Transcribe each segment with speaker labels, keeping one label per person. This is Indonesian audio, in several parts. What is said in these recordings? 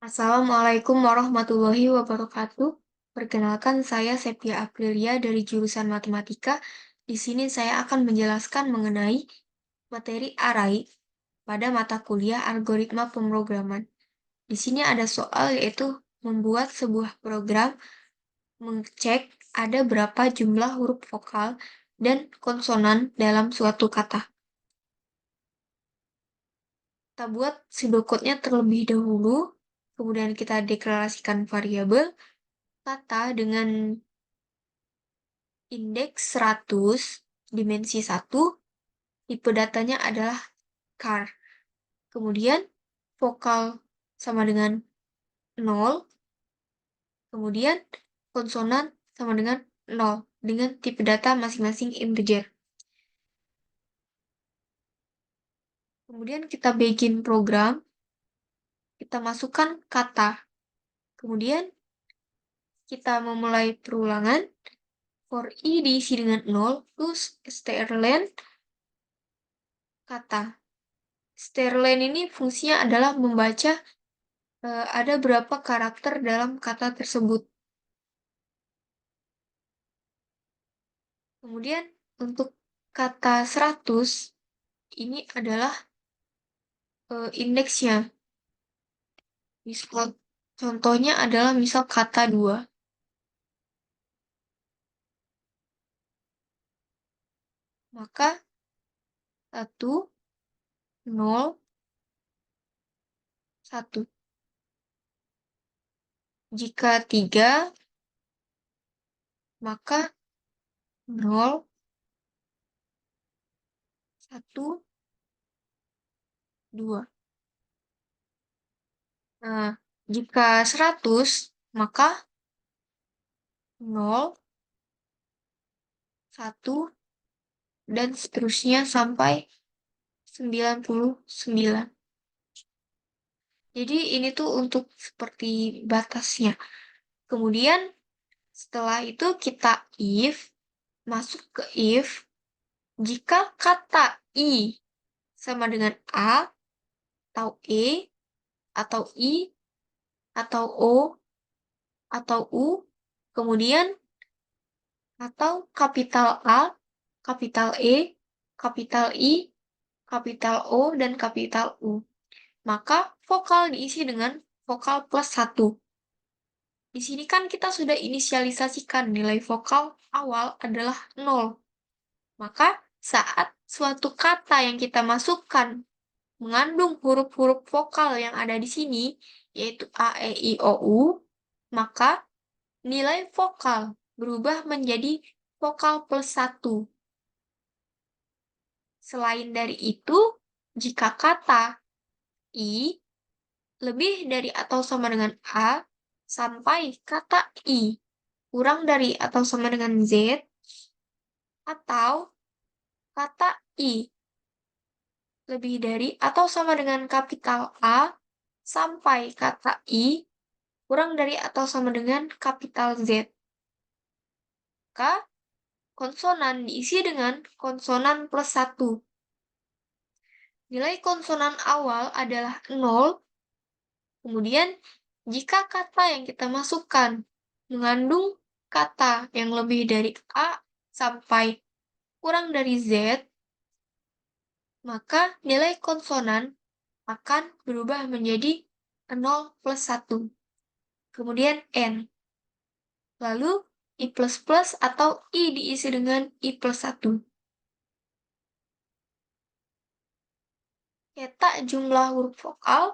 Speaker 1: Assalamualaikum warahmatullahi wabarakatuh. Perkenalkan, saya Sepia Aprilia dari jurusan Matematika. Di sini saya akan menjelaskan mengenai materi array pada mata kuliah algoritma pemrograman. Di sini ada soal yaitu membuat sebuah program mengecek ada berapa jumlah huruf vokal dan konsonan dalam suatu kata. Kita buat pseudocode-nya terlebih dahulu, kemudian kita deklarasikan variabel kata dengan indeks 100, dimensi 1, tipe datanya adalah char. Kemudian vokal sama dengan 0, kemudian konsonan sama dengan 0, dengan tipe data masing-masing integer. Kemudian kita bikin program, kita masukkan kata. Kemudian kita memulai perulangan, for i diisi dengan 0, plus strlen kata. Strlen ini fungsinya adalah membaca ada berapa karakter dalam kata tersebut. Kemudian untuk kata 100, ini adalah indeksnya. Misal, contohnya adalah misal kata 2. Maka 1, 0, 1. Jika 3, maka 0, 1, 2. Nah, jika 100, maka 0, 1, dan seterusnya sampai 99. Jadi ini tuh untuk seperti batasnya. Kemudian setelah itu kita masuk ke if, jika kata i sama dengan a, atau e, atau i, atau o, atau u, kemudian atau kapital A, kapital E, kapital I, kapital O, dan kapital U. Maka vokal diisi dengan vokal plus 1. Di sini kan kita sudah inisialisasikan nilai vokal awal adalah 0. Maka saat suatu kata yang kita masukkan mengandung huruf-huruf vokal yang ada di sini, yaitu A, E, I, O, U, maka nilai vokal berubah menjadi vokal plus 1. Selain dari itu, jika kata I lebih dari atau sama dengan A, sampai kata I kurang dari atau sama dengan Z, atau kata I lebih dari atau sama dengan kapital A, sampai kata I kurang dari atau sama dengan kapital Z. Maka konsonan diisi dengan konsonan plus 1. Nilai konsonan awal adalah 0, kemudian jika kata yang kita masukkan mengandung kata yang lebih dari A sampai kurang dari Z, maka nilai konsonan akan berubah menjadi 0 plus 1. Kemudian N. Lalu I++ atau I diisi dengan I plus 1. Cetak jumlah huruf vokal,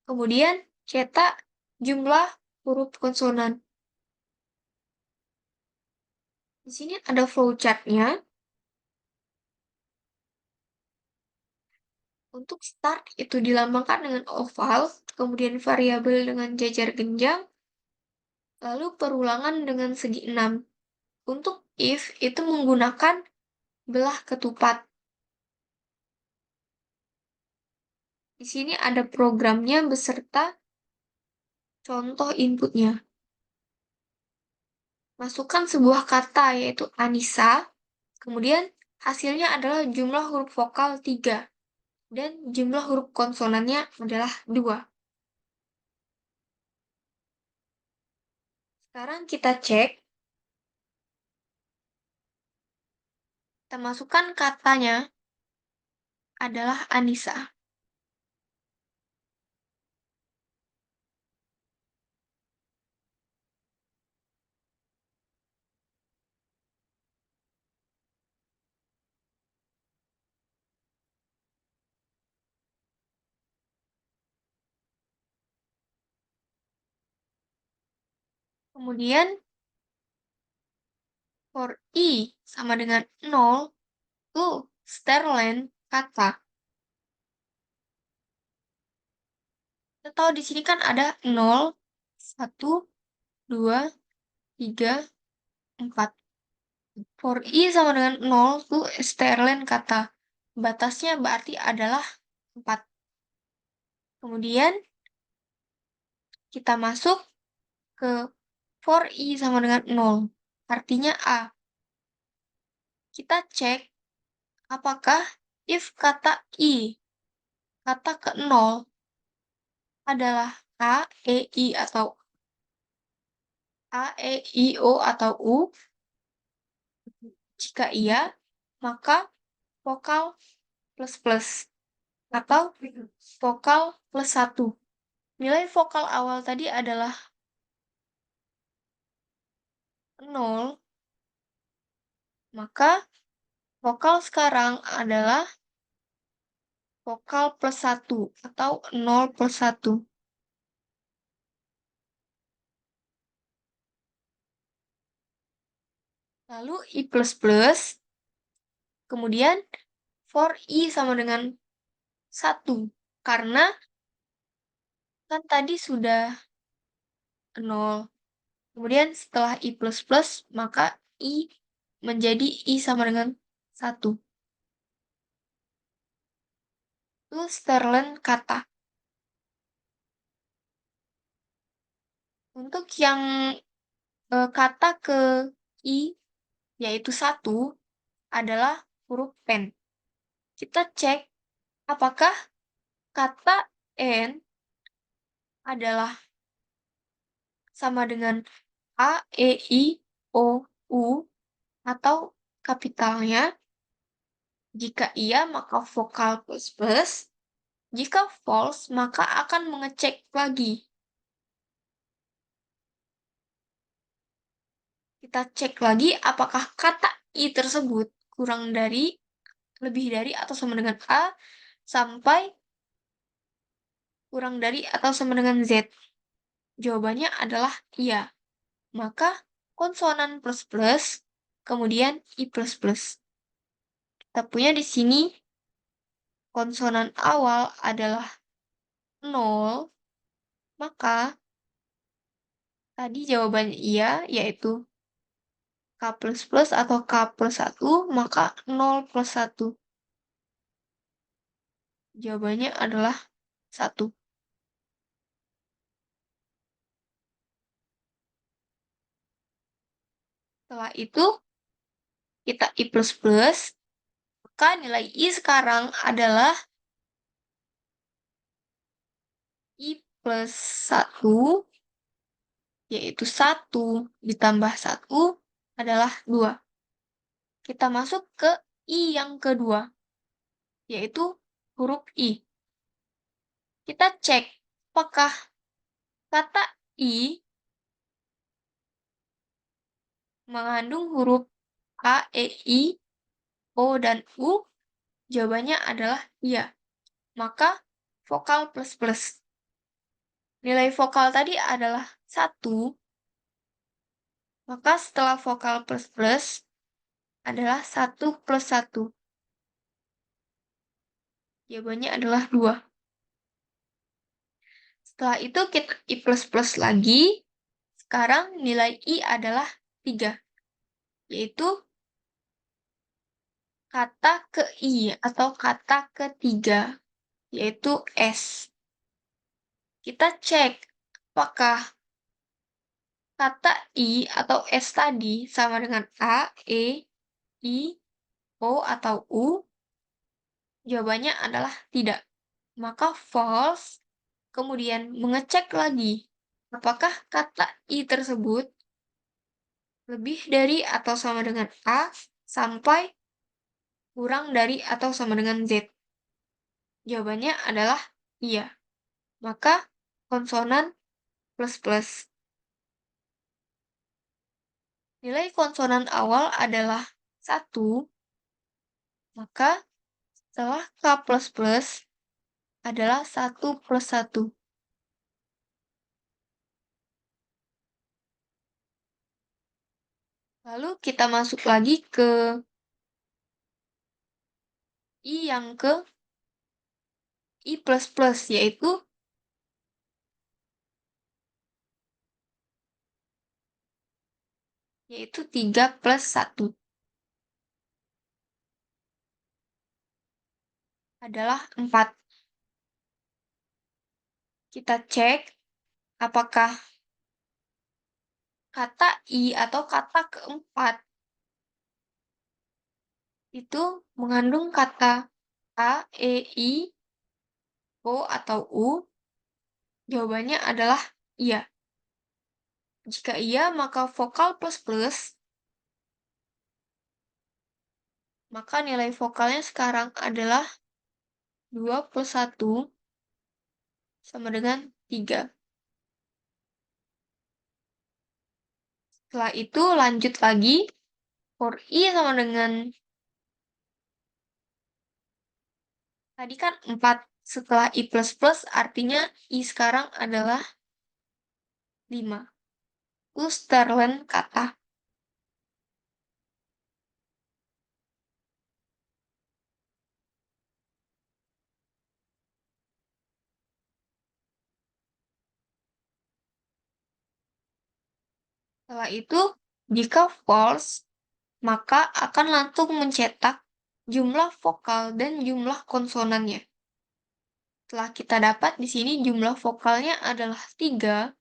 Speaker 1: kemudian cetak jumlah huruf konsonan. Di sini ada flowchart-nya. Untuk start itu dilambangkan dengan oval, kemudian variabel dengan jajar genjang, lalu perulangan dengan segi 6. Untuk if itu menggunakan belah ketupat. Di sini ada programnya beserta contoh inputnya. Masukkan sebuah kata yaitu Anissa, kemudian hasilnya adalah jumlah huruf vokal 3, dan jumlah huruf konsonannya adalah 2. Sekarang kita cek, kita masukkan katanya adalah Anissa. Kemudian for I sama dengan 0, tuh Sterling kata. Kita tahu di sini kan ada 0, 1, 2, 3, 4. For I sama dengan 0, tuh Sterling kata. Batasnya berarti adalah 4. Kemudian kita masuk ke for I sama dengan 0. Artinya A. Kita cek apakah if kata I, kata ke 0, adalah A, E, I, atau A, E, I, O, atau U. Jika iya, maka vokal plus atau vokal plus 1. Nilai vokal awal tadi adalah 0, maka vokal sekarang adalah vokal plus 1 atau 0 plus 1. Lalu I plus plus, kemudian for I sama dengan 1. Karena kan tadi sudah 0. Kemudian setelah I plus plus, maka I menjadi I sama dengan 1. Itu Sterling kata. Untuk yang kata ke I, yaitu 1, adalah huruf pen. Kita cek apakah kata N adalah sama dengan A, E, I, O, U, atau kapitalnya. Jika iya, maka vokal plus plus. Jika false, maka akan mengecek lagi. Kita cek lagi apakah kata I tersebut kurang dari, lebih dari, atau sama dengan A, sampai kurang dari atau sama dengan Z. Jawabannya adalah iya. Maka konsonan plus plus, kemudian I plus plus. Kita punya di sini konsonan awal adalah 0, maka tadi jawabannya iya, yaitu K plus plus atau K plus 1, maka 0 plus 1. Jawabannya adalah 1. Setelah itu, kita I plus plus, maka nilai I sekarang adalah I plus 1, yaitu 1 ditambah 1 adalah 2. Kita masuk ke I yang kedua, yaitu huruf I. Kita cek apakah kata I mengandung huruf A, E, I, O, dan U. Jawabannya adalah iya. Maka vokal plus plus. Nilai vokal tadi adalah 1. Maka setelah vokal plus plus adalah 1 plus 1. Jawabannya adalah 2. Setelah itu kita I plus plus lagi. Sekarang nilai I adalah 3. Yaitu kata ke I atau kata ketiga. Yaitu S. Kita cek apakah kata I atau S tadi sama dengan A, E, I, O, atau U. Jawabannya adalah tidak. Maka false, kemudian mengecek lagi apakah kata I tersebut lebih dari atau sama dengan A sampai kurang dari atau sama dengan Z? Jawabannya adalah iya. Maka konsonan plus plus. Nilai konsonan awal adalah 1, maka setelah K plus plus adalah 1 plus 1. Lalu kita masuk lagi ke I yang ke I plus plus, yaitu 3 plus 1 adalah 4. Kita cek apakah kata I atau kata keempat itu mengandung kata A, E, I, O, atau U. Jawabannya adalah iya. Jika iya, maka vokal plus plus, maka nilai vokalnya sekarang adalah 2 plus 1 sama dengan 3. Setelah itu lanjut lagi, for I sama dengan, tadi kan 4, setelah I plus plus artinya I sekarang adalah 5. Itu sterlen kata. Setelah itu, jika false, maka akan langsung mencetak jumlah vokal dan jumlah konsonannya. Setelah kita dapat di sini jumlah vokalnya adalah 3,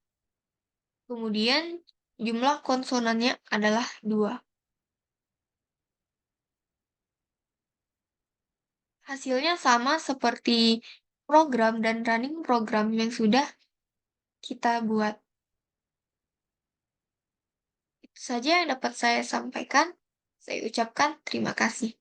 Speaker 1: kemudian jumlah konsonannya adalah 2. Hasilnya sama seperti program dan running program yang sudah kita buat. Itu saja yang dapat saya sampaikan. Saya ucapkan terima kasih.